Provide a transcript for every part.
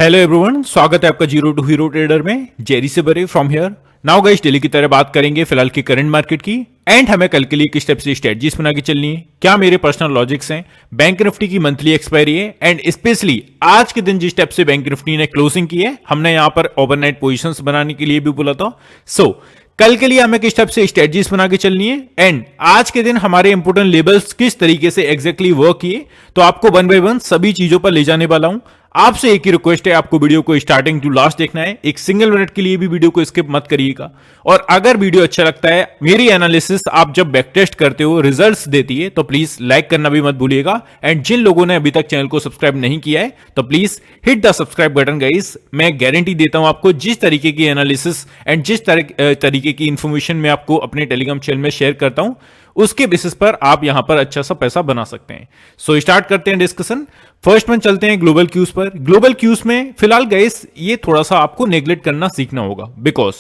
Hello everyone, स्वागत है आपका जीरो टू हीरो ट्रेडर में। जेरी से बरे from here. Now guys, daily की तरह बात करेंगे फिलहाल की करंट मार्केट की एंड हमें कल के लिए किस टाइप से स्ट्रेटजीज बना के चलनी है, क्या मेरे पर्सनल लॉजिक्स हैं, बैंक निफ्टी की मंथली एक्सपायरी है एंड स्पेशली आज के दिन जिस टाइप से बैंक निफ्टी ने क्लोजिंग की है, हमने यहां पर ओवरनाइट पोजीशंस बनाने के लिए भी बोला था। कल के लिए हमें किस टाइप से स्ट्रेटजीज बना के चलनी है एंड आज के दिन हमारे इंपोर्टेंट लेवल्स किस तरीके से एग्जैक्टली वर्क किए, तो आपको वन बाय वन सभी चीजों पर ले जाने वाला हूं। आपसे एक ही रिक्वेस्ट है, आपको वीडियो को स्टार्टिंग टू लास्ट देखना है, एक सिंगल मिनट के लिए भी वीडियो को स्किप मत करिएगा। और अगर वीडियो अच्छा लगता है, मेरी एनालिसिस आप जब बैक टेस्ट करते हो रिजल्ट्स देती है, तो प्लीज लाइक करना भी मत भूलिएगा। एंड जिन लोगों ने अभी तक चैनल को सब्सक्राइब नहीं किया है, तो please hit the subscribe button guys. मैं गारंटी देता हूं आपको, जिस तरीके की एनालिसिस एंड जिस तरीके की इंफॉर्मेशन मैं आपको अपने टेलीग्राम चैनल में शेयर करता हूं, उसके बेसिस पर आप यहां पर अच्छा सा पैसा बना सकते हैं। स्टार्ट करते हैं डिस्कशन। फर्स्ट में चलते हैं ग्लोबल क्यूज पर। ग्लोबल क्यूज में फिलहाल गाइस ये थोड़ा सा आपको नेग्लेक्ट करना सीखना होगा। बिकॉज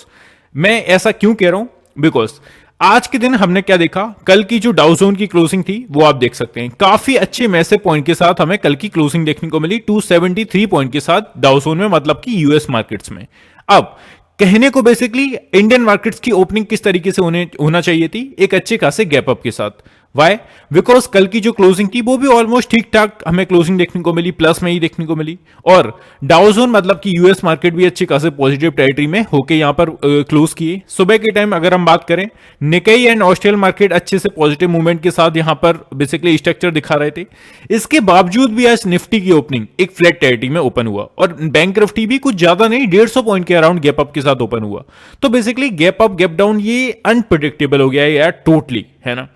मैं ऐसा क्यों कह रहा हूं, बिकॉज आज के दिन हमने क्या देखा, कल की जो डाउ जोन की क्लोजिंग थी वो आप देख सकते हैं, काफी अच्छे मैसिव पॉइंट के साथ हमें कल की क्लोजिंग देखने को मिली 273 पॉइंट के साथ डाउ जोन में, मतलब कि यूएस मार्केट्स में। अब कहने को बेसिकली इंडियन मार्केट्स की ओपनिंग किस तरीके से होना चाहिए थी, एक अच्छे खासे गैप अप के साथ। वाई? बिकॉज कल की जो क्लोजिंग थी वो भी ऑलमोस्ट ठीक ठाक हमें क्लोजिंग देखने को मिली, प्लस में ही देखने को मिली। और डाउ जोन मतलब कि यूएस मार्केट भी अच्छे खासे पॉजिटिव टेरिटरी में होके यहां पर क्लोज किए। सुबह के टाइम अगर हम बात करें, निकेई एंड ऑस्ट्रेलियन मार्केट अच्छे से पॉजिटिव मूवमेंट के साथ यहां पर बेसिकली स्ट्रक्चर दिखा रहे थे। इसके बावजूद भी आज निफ्टी की ओपनिंग एक फ्लैट टेरिटरी में ओपन हुआ और बैंक निफ्टी भी कुछ ज्यादा नहीं, 150 पॉइंट के अराउंड गैप अप के साथ ओपन हुआ। तो basically gap up gap down ये अनप्रिडिक्टेबल हो गया है यार, टोटली, है ना।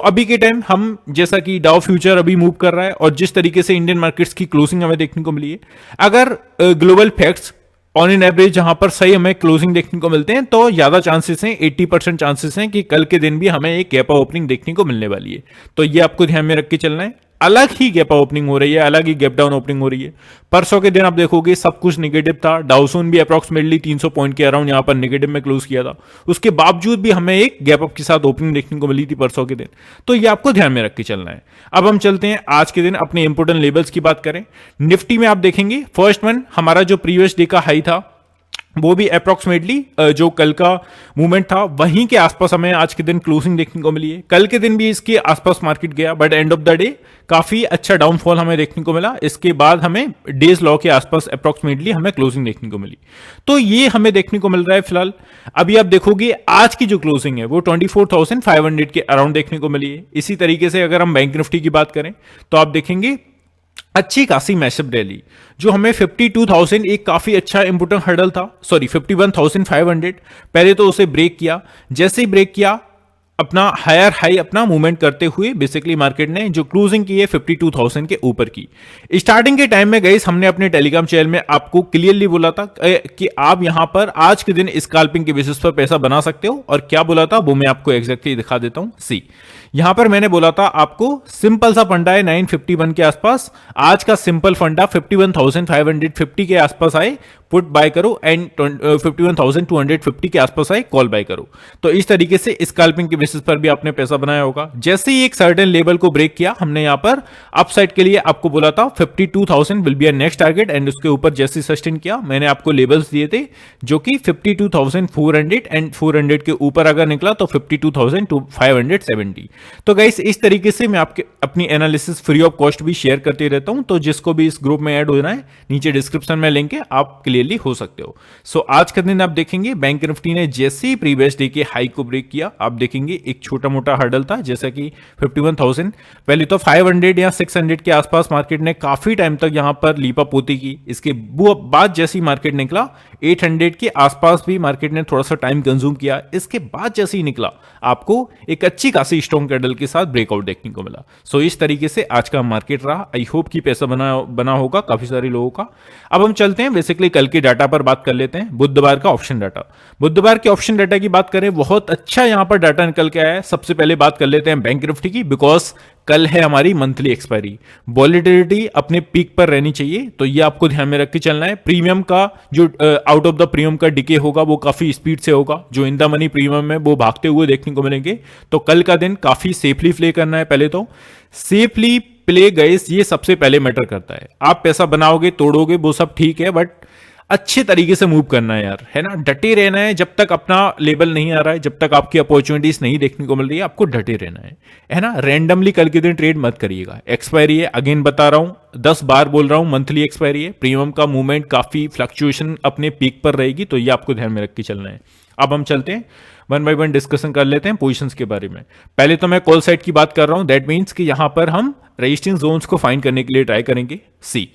अभी के टाइम हम जैसा कि डाउ फ्यूचर अभी मूव कर रहा है और जिस तरीके से इंडियन मार्केट्स की क्लोजिंग हमें देखने को मिली है, अगर global facts on an average जहां पर सही हमें क्लोजिंग देखने को मिलते हैं, तो ज्यादा चांसेस हैं, 80% चांसेस हैं कि कल के दिन भी हमें एक गैप ओपनिंग देखने को मिलने वाली है। तो ये आपको ध्यान में रख के चलना है। अलग ही गैप ओपनिंग हो रही है, अलग ही गैप डाउन ओपनिंग हो रही है। परसों के दिन आप देखोगे सब कुछ नेगेटिव था, डाउसोन भी अप्रॉक्सीमेटली 300 पॉइंट के अराउंड यहां पर नेगेटिव में क्लोज किया था। उसके बावजूद भी हमें एक गैप अप के साथ ओपनिंग देखने को मिली थी परसों के दिन। तो ये आपको ध्यान में रख के चलना है। अब हम चलते हैं आज के दिन अपने इंपोर्टेंट लेवल्स की बात करें। निफ्टी में आप देखेंगे फर्स्ट वन हमारा जो प्रीवियस डे का हाई था वो भी अप्रॉक्सीमेटली जो कल का मूवमेंट था वहीं के आसपास हमें आज के दिन क्लोजिंग देखने को मिली है। कल के दिन भी इसके आसपास मार्केट गया, but end of the day काफी अच्छा डाउनफॉल हमें देखने को मिला। इसके बाद हमें डेज लॉ के आसपास अप्रॉक्सीमेटली हमें क्लोजिंग देखने को मिली। तो ये हमें देखने को मिल रहा है फिलहाल। अभी आप देखोगे आज की जो क्लोजिंग है वो 24,500 के अराउंड देखने को मिली है। इसी तरीके से अगर हम बैंक निफ्टी की बात करें तो आप देखेंगे अच्छी खासी मैशअप रैली, जो हमें 52,000 एक काफी अच्छा इंपोर्टेंट हर्डल था, सॉरी 51,500, पहले तो उसे ब्रेक किया। जैसे ही ब्रेक किया अपना हायर हाई अपना मूवमेंट करते हुए बेसिकली मार्केट ने जो क्लोजिंग की है 52,000 के ऊपर की। स्टार्टिंग के टाइम में गाइस हमने अपने टेलीग्राम चैनल में आपको क्लियरली बोला था कि आप यहां पर आज के दिन स्कैल्पिंग के बेसिस पर पैसा बना सकते हो, और क्या बोला था वो मैं आपको एग्जैक्टली दिखा देता हूं। सी, यहां पर मैंने बोला था आपको सिंपल सा फंडा है 951 के आसपास, आज का सिंपल फंडा 51,550 के आसपास आए पुट बाय करो एंड 51,250 के आसपास आए कॉल बाय करो। तो इस तरीके से स्कैल्पिंग के बेसिस पर भी आपने पैसा बनाया होगा। जैसे ही एक सर्टेन लेवल को ब्रेक किया, हमने यहां पर अपसाइड के लिए आपको बोला था 52,000 will be a next target, and उसके ऊपर जैसे सस्टेन किया मैंने आपको लेवल्स दिए थे जो कि 52,400 एंड 400 के ऊपर अगर निकला तो 52,570। तो गाइस इस तरीके से मैं आपके अपनी एनालिसिस फ्री ऑफ कॉस्ट भी शेयर करते रहता हूं। तो जिसको भी इस ग्रुप में ऐड होना है, नीचे डिस्क्रिप्शन में लिंक है, आप क्लियरली हो सकते हो। आज का दिन आप देखेंगे बैंक निफ्टी ने जैसे ही प्रीवियस डे के हाई को ब्रेक किया, आप देखेंगे एक छोटा मोटा हर्डल था जैसा कि 51,000, पहले तो 500 या 600 के आसपास मार्केट ने काफी टाइम तक यहां पर लीप अप होती की। इसके बाद जैसे ही मार्केट निकला 800 के आसपास भी मार्केट ने थोड़ा सा टाइम कंज्यूम किया। इसके बाद जैसे ही निकला आपको एक अच्छी खासी स्ट्रॉन्ग कैंडल के साथ ब्रेकआउट देखने को मिला। इस तरीके से आज का मार्केट रहा। आई होप कि पैसा बना होगा काफी सारे लोगों का। अब हम चलते हैं बेसिकली कल के डाटा पर बात कर लेते हैं। बुधवार का ऑप्शन डाटा, बुधवार के ऑप्शन डाटा की बात करें, बहुत अच्छा यहां पर डाटा निकल के आया है। सबसे पहले बात कर लेते हैं बैंक निफ्टी की, बिकॉज कल है हमारी मंथली एक्सपायरी। वॉलेटिलिटी अपने पीक पर रहनी चाहिए, तो ये आपको ध्यान में रख के चलना है। प्रीमियम का जो आउट ऑफ द प्रीमियम का डिके होगा वो काफी स्पीड से होगा, जो इन द मनी प्रीमियम में वो भागते हुए देखने को मिलेंगे। तो कल का दिन काफी सेफली प्ले करना है। पहले तो सेफली प्ले गाइस ये सबसे पहले मैटर करता है। आप पैसा बनाओगे तोड़ोगे वो सब ठीक है, बट अच्छे तरीके से मूव करना है यार, है ना, डटे रहना है। जब तक अपना लेवल नहीं आ रहा है, जब तक आपकी अपॉर्चुनिटीज नहीं देखने को मिल रही है, आपको डटे रहना है ना। रैंडमली कल के दिन ट्रेड मत करिएगा। एक्सपायरी है, अगेन बता रहा हूं, 10 बार बोल रहा हूं, मंथली एक्सपायरी है। प्रीमियम का मूवमेंट काफी फ्लक्चुएशन अपने पीक पर रहेगी, तो ये आपको ध्यान में रख के चलना है। अब हम चलते हैं वन बाय वन डिस्कशन कर लेते हैं पोजीशंस के बारे में। पहले तो मैं कॉल साइड की बात कर रहा हूं, दैट मीन्स कि यहां पर हम रेजिस्टेंस जोन्स को फाइंड करने के लिए ट्राई करेंगे। सी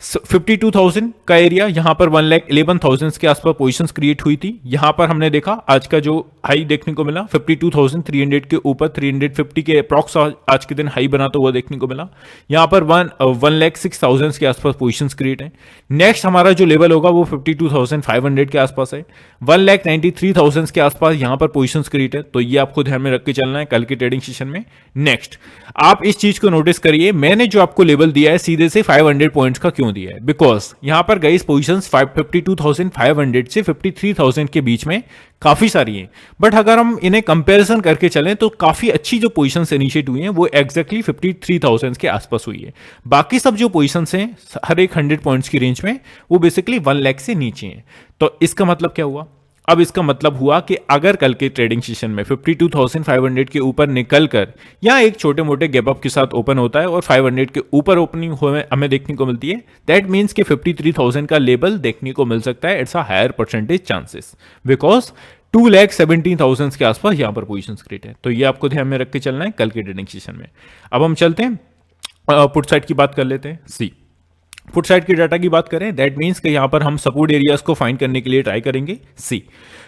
52,000 का एरिया, यहां पर 1,11,000 के आसपास पोजीशंस क्रिएट हुई थी। यहां पर हमने देखा आज का जो हाई देखने को मिला 52,300 के ऊपर 350 के अप्रॉक्स आज के दिन हाई बनाता हुआ देखने को मिला। यहां पर 1,06,000 के आसपास पोजीशंस क्रिएट है। नेक्स्ट हमारा जो लेवल होगा वो 52,500 के आसपास है। 1,93,000 के आसपास यहां पर पोजीशंस क्रिएट है, तो ये आपको ध्यान में रख के चलना है कल के ट्रेडिंग सेशन में। नेक्स्ट आप इस चीज को नोटिस करिए, मैंने जो आपको लेवल दिया है सीधे से 500 पॉइंट्स का क्यों दिया है, बिकॉज यहां पर गाइस पोजीशंस 52,500 से 53,000 के बीच में काफी सारी हैं, बट अगर हम इन्हें कंपैरिजन करके चलें तो काफी अच्छी जो पोजीशंस इनिशिएट हुई हैं वो एग्जैक्टली 53,000 के आसपास हुई है। बाकी सब जो पोजीशंस हैं हर एक 100 पॉइंट्स की रेंज में वो बेसिकली 1 लाख से नीचे हैं। तो इसका मतलब क्या हुआ, अब इसका मतलब हुआ कि अगर कल के ट्रेडिंग सेशन में 52,500 के ऊपर निकलकर या एक छोटे मोटे गैप अप के साथ ओपन होता है और 500 के ऊपर ओपनिंग हमें देखने को मिलती है, दैट मीन्स कि 53,000 का लेवल देखने को मिल सकता है। It's a higher percentage chances because 2,17,000 के आसपास यहां पर पोजीशन क्रिएट है। तो ये आपको ध्यान में रख के चलना है कल के ट्रेडिंग सेशन में। अब हम चलते हैं पुट साइड की बात कर लेते हैं। सी पुट साइड के डाटा की बात करें, दैट मींस कि यहां पर हम सपोर्ट एरियाज को फाइंड करने के लिए ट्राई करेंगे। सी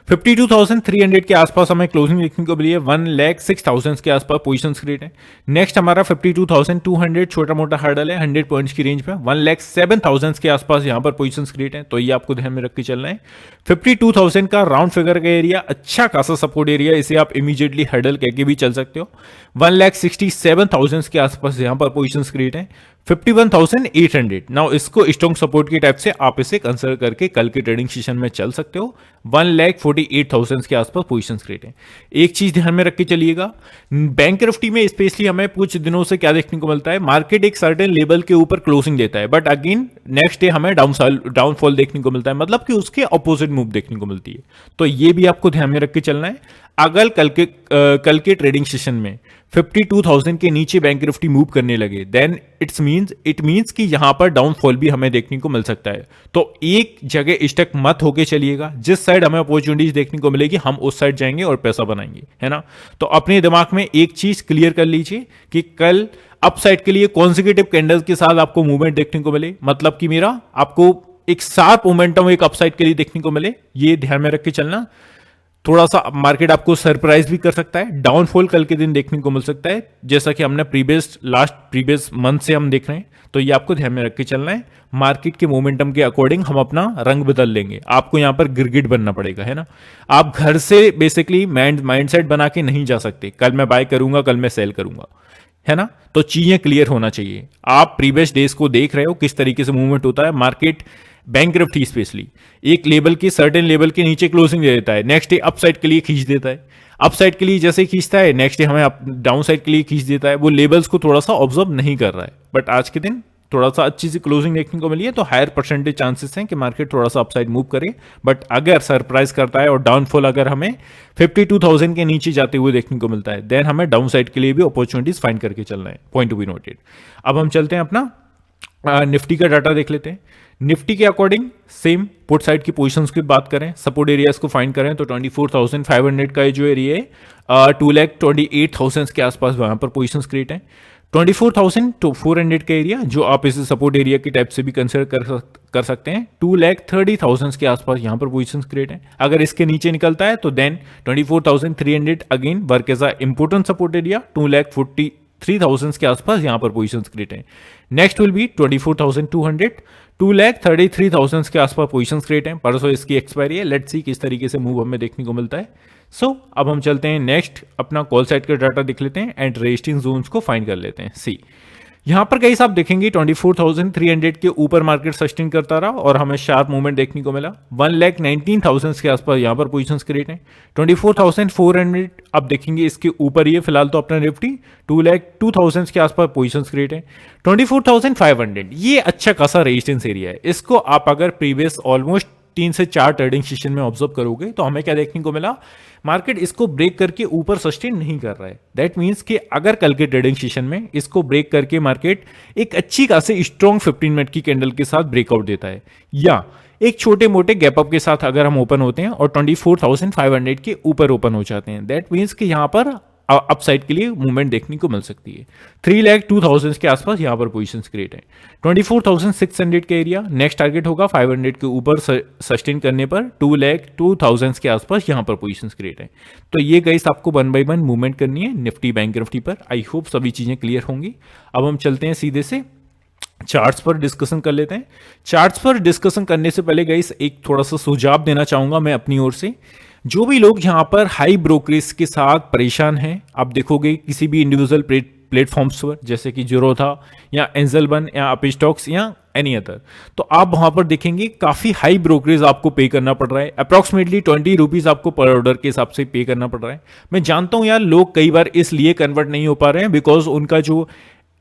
52,300 के आसपास हमें क्लोजिंग देखने को मिली है। 1,06,000 के आसपास पोजीशंस क्रिएट है। नेक्स्ट हमारा 52,200 छोटा मोटा हर्डल है 100 पॉइंट्स की रेंज में। 1,07,000 के आसपास यहां पर पोजीशंस क्रिएट है, तो ये आपको ध्यान में रख के चलना है। 52,000 का राउंड फिगर का एरिया अच्छा खासा सपोर्ट एरिया, इसे आप इमीडिएटली हर्डल कह के भी चल सकते हो। 1,67,000 के आसपास यहां पर पोजीशंस क्रिएट है। 51,800 नाउ इसको स्ट्रॉन्ग सपोर्ट के टाइप से आप इसे कंसिडर करके कल के ट्रेडिंग सेशन में चल सकते हो। 1,48,000 के आसपास पोजीशंस क्रिएट है। एक चीज ध्यान में रख के चलिएगा, बैंक निफ्टी में स्पेशली हमें कुछ दिनों से क्या देखने को मिलता है, मार्केट एक सर्टेन लेवल के ऊपर क्लोजिंग देता है, बट अगेन नेक्स्ट डे हमें डाउनफॉल देखने को मिलता है, मतलब कि उसके ऑपोजिट मूव देखने को मिलती है। तो ये भी आपको ध्यान में रख के चलना है। अगर कल के ट्रेडिंग सेशन में 52,000 के नीचे बैंक निफ्टी मूव करने लगे, देन इट मींस कि यहां पर डाउनफॉल भी हमें देखने को मिल सकता है। तो एक जगह स्टक मत होके चलिएगा, जिस साइड हमें अपॉर्चुनिटीज देखने को मिलेगी हम उस साइड जाएंगे और पैसा बनाएंगे, है ना। तो अपने दिमाग में एक चीज क्लियर कर लीजिए कि कल अप साइड के लिए कॉन्सिक्यूटिव कैंडल्स के साथ आपको मूवमेंट देखने को मिले, मतलब कि मेरा आपको एक शार्प मोमेंटम एक अपसाइड के लिए देखने को मिले, ये ध्यान में रख के चलना। थोड़ा सा मार्केट आपको सरप्राइज भी कर सकता है, डाउनफॉल कल के दिन देखने को मिल सकता है, जैसा कि हमने प्रीवियस मंथ से हम देख रहे हैं। तो ये आपको ध्यान में रख के चलना है। मार्केट के मोमेंटम के अकॉर्डिंग हम अपना रंग बदल लेंगे, आपको यहां पर गिरगिट बनना पड़ेगा, है ना। आप घर से बेसिकली माइंडसेट बना के नहीं जा सकते, कल मैं बाय करूंगा कल मैं सेल करूंगा, है ना। तो चीजें क्लियर होना चाहिए। आप प्रीवियस डेज को देख रहे हो किस तरीके से मूवमेंट होता है। मार्केट बैंक निफ्टी स्पेशली एक लेवल के सर्टेन लेवल के नीचे क्लोजिंग दे देता है, नेक्स्ट डे अप साइड के लिए खींच देता है। अप साइड के लिए जैसे खींचता है, नेक्स्ट डे हमें डाउन साइड के लिए खींच देता है। वो लेवल्स को थोड़ा सा ऑब्जर्व नहीं कर रहा है, बट आज के दिन थोड़ा सा अच्छी सी क्लोजिंग देखने को मिली है, तो हायर परसेंटेज चांसेस हैं कि मार्केट थोड़ा सा अपसाइड मूव करे। बट अगर सरप्राइज करता है और डाउनफॉल अगर हमें 52,000 के नीचे जाते हुए देखने को मिलता है, देन हमें डाउन साइड के लिए भी अपॉर्चुनिटीज फाइंड करके चलना है, पॉइंट टू बी नोटेड। अब हम चलते हैं अपना निफ्टी का डाटा देख लेते हैं। निफ्टी के अकॉर्डिंग सेम पुट साइड की पोजीशंस की बात करें, सपोर्ट एरियाज को फाइंड करें तो 24,500 का जो एरिया है 2,28,000 के आसपास वहां पर पोजीशंस क्रिएट है। 24,400 का एरिया जो आप इसे सपोर्ट एरिया की टाइप से भी कंसिडर कर सकते हैं। 2,30,000 के आसपास यहां पर पोजीशंस क्रिएट है। अगर इसके नीचे निकलता है तो then 24,300 again work as a important support area. 2,43,000 के आसपास यहां पर पोजीशंस क्रिएट है। नेक्स्ट विल बी 24,200, 2,33,000 के आसपास पोजीशंस क्रिएट है। परसों इसकी एक्सपायरी है, लेट्स सी किस तरीके से मूव हमें देखने को मिलता है। सो अब हम चलते हैं नेक्स्ट अपना कॉल साइड का डाटा देख लेते हैं एंड रेजिस्टेंस जोन्स को फाइंड कर लेते हैं। सी यहां पर गाइस आप देखेंगे 24,300 के ऊपर मार्केट सस्टेन करता रहा और हमें शार्प मूवमेंट देखने को मिला। 1,19,000 के आसपास यहां पर पोजीशंस क्रिएट हैं। 24,400 आप देखेंगे इसके ऊपर ही है फिलहाल तो अपना निफ्टी। 2,02,000 के आसपास पोजीशंस क्रिएट हैं। 24,500 ये अच्छा खासा रेजिस्टेंस एरिया है। इसको आप अगर प्रीवियस ऑलमोस्ट 3 से 4 ट्रेडिंग सेशन में ऑब्जर्व करोगे तो हमें क्या देखने को मिला, मार्केट इसको ब्रेक करके ऊपर सस्टेन नहीं कर रहा है। दैट मींस कि अगर कल के ट्रेडिंग सेशन में इसको ब्रेक करके मार्केट एक अच्छी खासी स्ट्रॉन्ग 15 मिनट की कैंडल के साथ ब्रेकआउट देता है या एक छोटे मोटे गैप अप के साथ अगर हम ओपन होते हैं और 24,500 के ऊपर ओपन हो जाते हैं, दैट मींस कि यहां पर अपसाइड के लिए मूवमेंट देखने को मिल सकती है। 3,02,000 के आसपास यहां पर पोजीशंस क्रिएट है। 24,600 के एरिया नेक्स्ट टारगेट होगा 500 के ऊपर सस्टेन करने पर 2,02,000 के आसपास यहां पर पोजीशंस क्रिएट है। तो ये गाइस आपको 1 बाय 1 मूवमेंट करनी है निफ्टी बैंक निफ्टी पर। आई होप सभी चीजें क्लियर होंगी। अब हम चलते हैं सीधे से चार्ट्स पर डिस्कशन कर लेते हैं। चार्ट्स पर डिस्कशन करने से पहले गाइस एक थोड़ा सा सुझाव देना चाहूंगा मैं अपनी ओर से। जो भी लोग यहां पर हाई ब्रोकरेज के साथ परेशान हैं, आप देखोगे किसी भी इंडिविजुअल प्लेटफॉर्म्स पर जैसे कि जीरोधा या एंजल वन या अपस्टॉक्स या एनी अदर, तो आप वहां पर देखेंगे काफी हाई ब्रोकरेज आपको पे करना पड़ रहा है। अप्रॉक्सीमेटली 20 रुपीज आपको पर ऑर्डर के हिसाब से पे करना पड़ रहा है। मैं जानता हूं यार लोग कई बार इसलिए कन्वर्ट नहीं हो पा रहे हैं बिकॉज उनका जो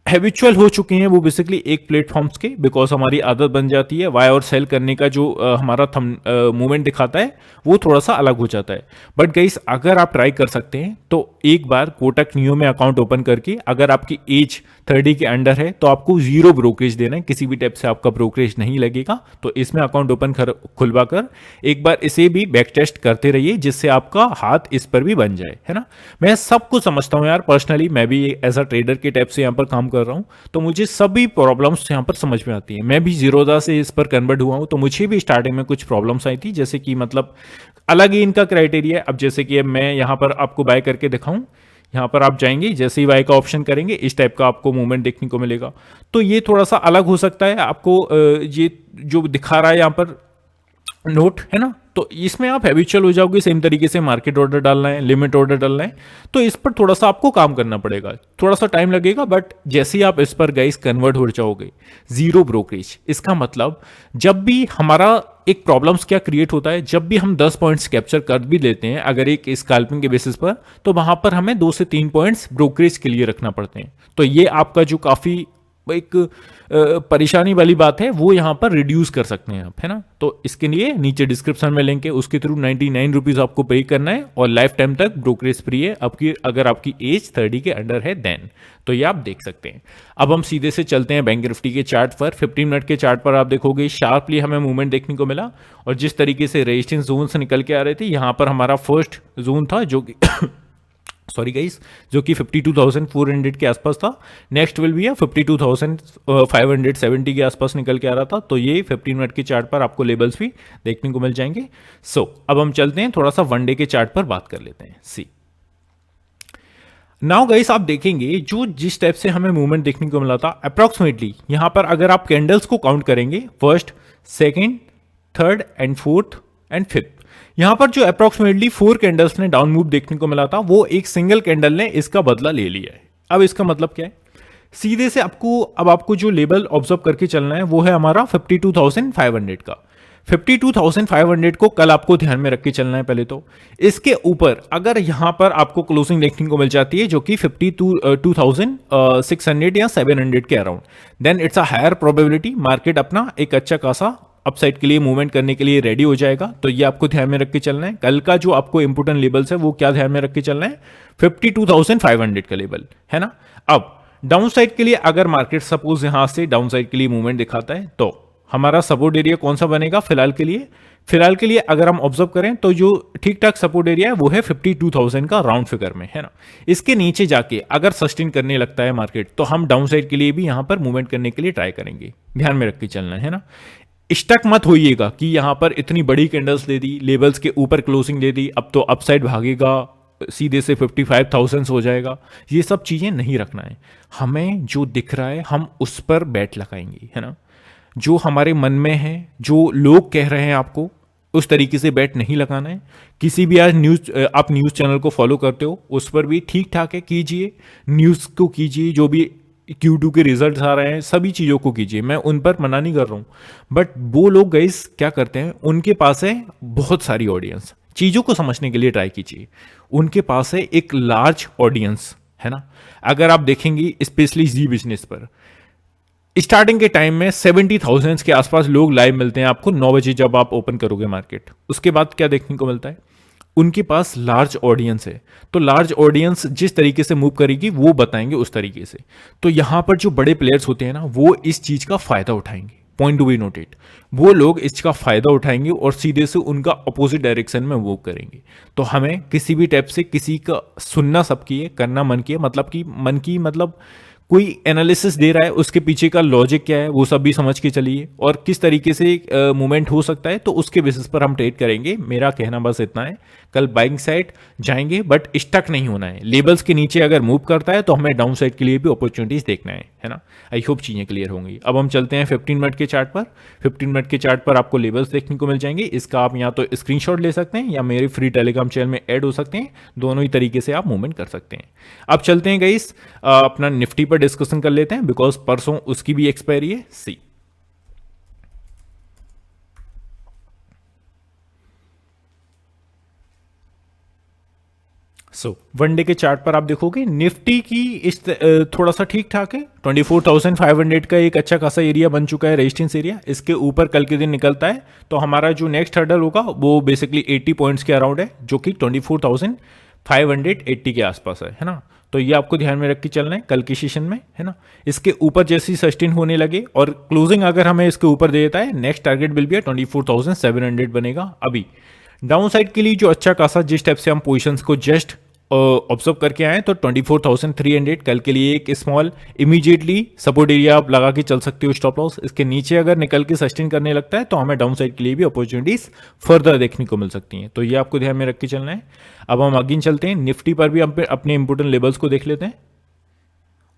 हैबिचुअल हो चुके हैं वो बेसिकली एक प्लेटफॉर्म्स के, बिकॉज हमारी आदत बन जाती है बाय और सेल करने का जो हमारा मूवमेंट दिखाता है वो थोड़ा सा अलग हो जाता है। बट गाइस अगर आप ट्राई कर सकते हैं तो एक बार कोटक नियो में अकाउंट ओपन करके अगर आपकी एज 30 के अंडर है तो आपको 0 ब्रोकरेज देना है, किसी भी टाइप से आपका ब्रोकरेज नहीं लगेगा। तो इसमें अकाउंट ओपन खुलवा कर एक बार इसे भी बैक टेस्ट करते रहिए जिससे आपका हाथ इस पर भी बन जाए, है ना। मैं सब कुछ समझता हूं यार, पर्सनली मैं भी एज अ ट्रेडर के टाइप से यहाँ पर काम कर रहा हूं तो मुझे सभी प्रॉब्लम्स यहाँ पर समझ में आती है। मैं भी जीरोधा से इस पर कन्वर्ट हुआ हूं तो मुझे भी स्टार्टिंग में कुछ प्रॉब्लम्स आई थी, जैसे कि मतलब अलग ही इनका क्राइटेरिया है। अब जैसे कि अब मैं यहाँ पर आपको बाय करके दिखाऊं, यहाँ पर आप जाएंगे जैसे ही बाय का ऑप्शन करेंगे इस टाइप का आपको मूवमेंट देखने को मिलेगा। तो ये थोड़ा सा अलग हो सकता है आपको, ये जो दिखा रहा है यहाँ पर नोट, है ना, तो इसमें आप हैबिचुअल हो जाओगे। सेम तरीके से मार्केट ऑर्डर डालना है, लिमिट ऑर्डर डालना है, तो इस पर थोड़ा सा आपको काम करना पड़ेगा, थोड़ा सा टाइम लगेगा। बट जैसे ही आप इस पर गाइस कन्वर्ट हो जाओगे 0 ब्रोकरेज, इसका मतलब जब भी हमारा एक प्रॉब्लम्स क्या क्रिएट होता है, जब भी हम 10 पॉइंट्स कैप्चर कर भी लेते हैं अगर एक स्कैल्पिंग के बेसिस पर, तो वहां पर हमें 2 से 3 पॉइंट्स ब्रोकरेज के लिए रखना पड़ते हैं। तो ये आपका जो काफी एक परेशानी वाली बात है वो यहां पर रिड्यूस कर सकते हैं आप, है ना। तो इसके लिए नीचे डिस्क्रिप्शन में लिंक है, उसके थ्रू 99 रुपीज आपको पे करना है और लाइफ टाइम तक ब्रोकरेज फ्री है आपकी, अगर आपकी एज 30 के अंडर है देन। तो ये आप देख सकते हैं। अब हम सीधे से चलते हैं बैंक निफ्टी के चार्ट पर। 15 मिनट के चार्ट पर आप देखोगे शार्पली हमें मूवमेंट देखने को मिला और जिस तरीके से रेजिस्टेंस जोन से निकल के आ रहे थे, यहां पर हमारा फर्स्ट जोन था जो कि सॉरी गाइस, जो कि 52,400 के आसपास था। नेक्स्ट विल भी 52,570 के आसपास निकल के आ रहा था। तो ये 15 मिनट के चार्ट पर आपको लेवल्स भी देखने को मिल जाएंगे। अब हम चलते हैं थोड़ा सा वन डे के चार्ट पर बात कर लेते हैं। सी नाउ गाइस आप देखेंगे जो जिस टाइप से हमें मूवमेंट देखने को मिला था, अप्रॉक्सीमेटली यहां पर अगर आप कैंडल्स को काउंट करेंगे first, second, third and fourth and fifth, यहां पर जो अप्रॉक्सीमेटली 4 कैंडल्स ने डाउन मूव देखने को मिला था वो एक सिंगल कैंडल ने इसका बदला ले लिया है। अब इसका मतलब क्या है, सीधे से आपको जो लेवल ऑब्जर्व करके चलना है वो है हमारा 52,500 का। 52,500 को कल आपको ध्यान में रख के चलना है। पहले तो इसके ऊपर अगर यहां पर आपको क्लोजिंग देखने को मिल जाती है जो कि 52,600 या 700 के around, then it's a higher probability market अपना एक अच्छा खासा अपसाइड के लिए मूवमेंट करने के लिए रेडी हो जाएगा। तो ये आपको ध्यान में रख के चलना है। कल का जो आपको इंपोर्टेंट लेवल्स है वो क्या ध्यान में रख के चलना है, 52,500 का लेवल, है ना। अब डाउन साइड के लिए अगर मार्केट सपोज यहां से डाउन साइड के लिए मूवमेंट दिखाता है तो हमारा सपोर्ट एरिया कौन सा बनेगा फिलहाल के लिए अगर हम ऑब्जर्व करें तो जो ठीक ठाक सपोर्ट एरिया है वो है 52,000 का राउंड फिगर में, है ना। इसके नीचे जाके अगर सस्टेन करने लगता है मार्केट तो हम डाउन साइड के लिए भी यहां पर मूवमेंट करने के लिए ट्राई करेंगे, ध्यान में रख के चलना है ना। स्टक मत होइएगा कि यहां पर इतनी बड़ी कैंडल्स दे दी, लेवल्स के ऊपर क्लोजिंग दे दी, अब तो अपसाइड भागेगा, सीधे से 55,000 हो जाएगा। ये सब चीजें नहीं रखना है। हमें जो दिख रहा है हम उस पर बैट लगाएंगे, है ना। जो हमारे मन में है, जो लोग कह रहे हैं आपको, उस तरीके से बैट नहीं लगाना है। किसी भी आज आप न्यूज़ चैनल को फॉलो करते हो उस पर भी ठीक ठाक है, कीजिए, न्यूज़ को कीजिए, जो भी Q2 के रिजल्ट आ रहे हैं, सभी चीज़ों को कीजिए, मैं उन पर मना नहीं कर रहा हूँ। बट वो लोग गाइस क्या करते हैं, उनके पास है बहुत सारी ऑडियंस, चीज़ों को समझने के लिए ट्राई कीजिए। उनके पास है एक लार्ज ऑडियंस, है ना। अगर आप देखेंगे स्पेशली जी बिजनेस पर, स्टार्टिंग के टाइम में 70,000 के आसपास लोग लाइव मिलते हैं आपको 9 बजे जब आप ओपन करोगे मार्केट। उसके बाद क्या देखने को मिलता है, उनके पास लार्ज ऑडियंस है। तो लार्ज ऑडियंस जिस तरीके से मूव करेगी वो बताएंगे उस तरीके से। तो यहां पर जो बड़े प्लेयर्स होते हैं ना, वो इस चीज का फायदा उठाएंगे। पॉइंट टू बी नोटेड, वो लोग इसका फायदा उठाएंगे और सीधे से उनका अपोजिट डायरेक्शन में मूव करेंगे। तो हमें किसी भी टाइप से किसी का सुनना सबकी है, करना मन की है, मतलब कि मन की मतलब कोई एनालिसिस दे रहा है उसके पीछे का लॉजिक क्या है वो सब भी समझ के चलिए, और किस तरीके से मूवमेंट हो सकता है, तो उसके बेसिस पर हम ट्रेड करेंगे। मेरा कहना बस इतना है, कल बाइंग साइड जाएंगे बट स्टक नहीं होना है। लेवल्स के नीचे अगर मूव करता है तो हमें डाउन साइड के लिए भी अपॉर्चुनिटीज देखना है ना। आई होप चीजें क्लियर होंगी। अब हम चलते हैं 15 मिनट के चार्ट पर। 15 मिनट के चार्ट पर आपको लेवल्स देखने को मिल जाएंगे। इसका आप या तो स्क्रीनशॉट ले सकते हैं या मेरे फ्री टेलीग्राम चैनल में ऐड हो सकते हैं, दोनों ही तरीके से आप मूवमेंट कर सकते हैं। अब चलते हैं गाइस अपना निफ्टी पर डिस्कशन कर लेते हैं, बिकॉज परसों उसकी भी एक्सपायरी है। सी वनडे के चार्ट पर आप देखोगे निफ्टी की थोड़ा सा ठीक ठाक है। 24,500 का एक अच्छा खासा एरिया बन चुका है, रेजिस्टेंस एरिया। इसके ऊपर कल के दिन निकलता है तो हमारा जो नेक्स्ट हर्डल होगा वो बेसिकली 80 पॉइंट्स के अराउंड है, जो कि 24,580 के आसपास है ना। तो ये आपको ध्यान में रख के चलना है कल के सेशन में, है ना। इसके ऊपर जैसे ही सस्टेन होने लगे और क्लोजिंग अगर हमें इसके ऊपर दे देता है, नेक्स्ट टारगेट विल बी 24,700 बनेगा। अभी डाउन साइड के लिए जो अच्छा खासा जिस टाइप से हम पोजीशंस को जस्ट ऑब्जर्व करके आए, तो 24,300 कल के लिए एक स्मॉल इमीडिएटली सपोर्ट एरिया आप लगा के चल सकते हो, स्टॉप लॉस। इसके नीचे अगर निकल के सस्टेन करने लगता है तो हमें डाउन साइड के लिए भी अपॉर्चुनिटीज फर्दर देखने को मिल सकती हैं। तो ये आपको ध्यान में रख के चलना है। अब हम अगेन चलते हैं निफ्टी पर भी हम अपने इंपोर्टेंट लेवल्स को देख लेते हैं,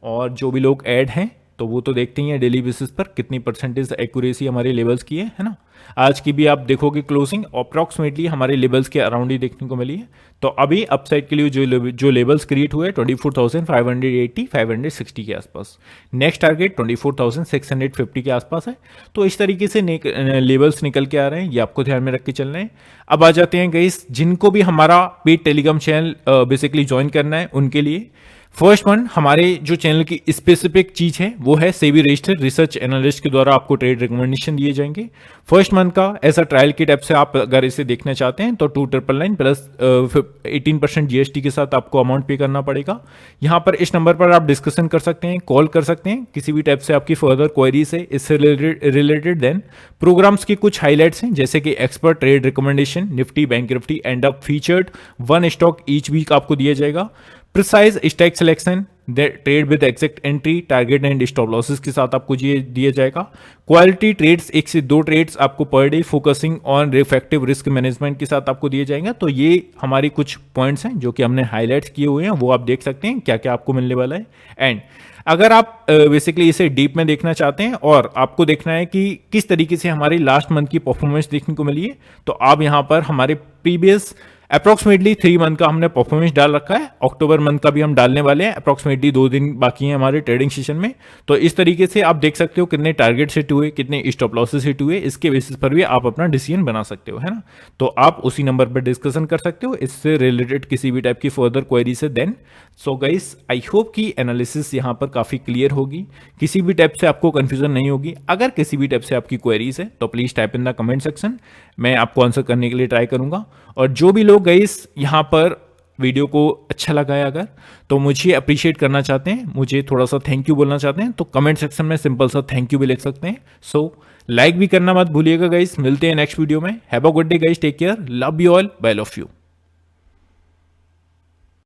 और जो भी लोग ऐड हैं तो वो तो देखते ही हैं डेली बेसिस पर कितनी परसेंटेज एक्यूरेसी हमारे लेवल्स की है ना। आज की भी आप देखोगे क्लोजिंग अप्रॉक्सीमेटली हमारे लेवल्स के अराउंड ही देखने को मिली है। तो अभी अपसाइड के लिए जो लेवल्स क्रिएट हुए 24,580 560 के आसपास, नेक्स्ट टारगेट 24,650 के आसपास है। तो इस तरीके से लेवल्स निकल के आ रहे हैं, ये आपको ध्यान में रख के चलना है। अब आ जाते हैं गाइस जिनको भी हमारा paid Telegram channel basically join करना है उनके लिए। फर्स्ट वन, हमारे जो चैनल की स्पेसिफिक चीज है वो है सेबी रजिस्टर्ड रिसर्च एनालिस्ट के द्वारा आपको ट्रेड रिकमेंडेशन दिए जाएंगे। फर्स्ट मंथ का ऐसा ट्रायल की टाइप से आप अगर इसे देखना चाहते हैं तो 2,999 प्लस 18% जीएसटी के साथ आपको अमाउंट पे करना पड़ेगा। यहाँ पर इस नंबर पर आप डिस्कशन कर सकते हैं, कॉल कर सकते हैं, किसी भी टाइप से आपकी फर्दर क्वेरीज है इससे रिलेटेड। देन प्रोग्राम्स की कुछ हाईलाइट्स हैं जैसे कि expert trade recommendation, Nifty, bank Nifty and up featured 1 stock each week आपको दिया जाएगा। Precise stock selection, trade with exact entry, target and stop losses के साथ आपको ये दिया जाएगा। क्वालिटी ट्रेड्स, 1 से 2 ट्रेड्स आपको per day, focusing on effective risk management के साथ आपको दिया जाएगा। तो ये हमारी कुछ पॉइंट्स हैं जो कि हमने हाईलाइट्स किए हुए हैं, वो आप देख सकते हैं क्या क्या आपको मिलने वाला है। एंड अगर आप बेसिकली इसे डीप में देखना चाहते हैं और आपको देखना है कि किस तरीके से हमारी लास्ट मंथ की परफॉर्मेंस देखने को मिली है, तो आप यहाँ पर हमारे प्रीवियस अप्रॉक्सीमेटली 3 मंथ का हमने परफॉर्मेंस डाल रखा है। अक्टूबर मंथ का भी हम डालने वाले हैं, अप्रॉक्सीमेटली 2 दिन बाकी हैं हमारे ट्रेडिंग सेशन में। तो इस तरीके से आप देख सकते हो कितने टारगेट हिट हुए, कितने स्टॉप लॉसेस हिट हुए, इसके बेसिस पर भी आप अपना डिसीजन बना सकते हो, है ना। तो आप उसी नंबर पर डिस्कशन कर सकते हो इससे रिलेटेड किसी भी टाइप की फर्दर क्वेरी से। Then so guys, I hope कि एनालिसिस यहाँ पर काफी क्लियर होगी, किसी भी टाइप से आपको कंफ्यूजन नहीं होगी। अगर किसी भी टाइप से आपकी क्वेरीज है तो please type in the comment section, मैं आपको आंसर करने के लिए ट्राई करूंगा। और जो भी लोग गाइस यहाँ पर वीडियो को अच्छा लगा है अगर, तो मुझे अप्रिशिएट करना चाहते हैं, मुझे थोड़ा सा थैंक यू बोलना चाहते हैं, तो कमेंट सेक्शन में सिंपल सा थैंक यू भी लिख सकते हैं। सो लाइक भी करना मत भूलिएगा गाइस। मिलते हैं नेक्स्ट वीडियो में। Have a good day guys, take care, love you all, bye love you.